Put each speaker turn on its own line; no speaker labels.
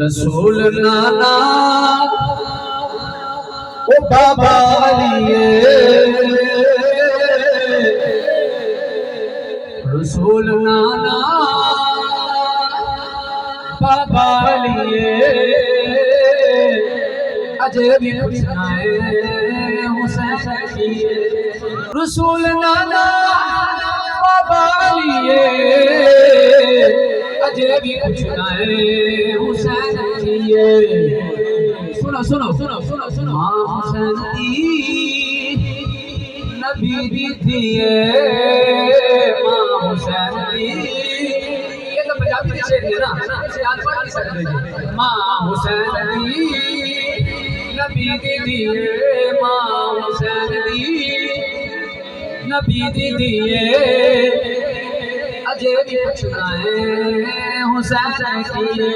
रसूल नाना ओ बाबा लिए रसूल नाना बाबा लिए अजय भी पूछना है हुसैन लिए रसूल नाना बाबा लिए अजय भी पूछना है हुसैन लिए सुनो सुनो सुनो सुनो सुनो हुसैन दी नबी दी दिए मां हुसैन दी ये तो पंजाबी के शेर है ना इसे याद पढ़ नहीं सकते मां हुसैन दी नबी दी दिए मां हुसैन दी नबी दी दिए अजय भी पूछना है हुसैन की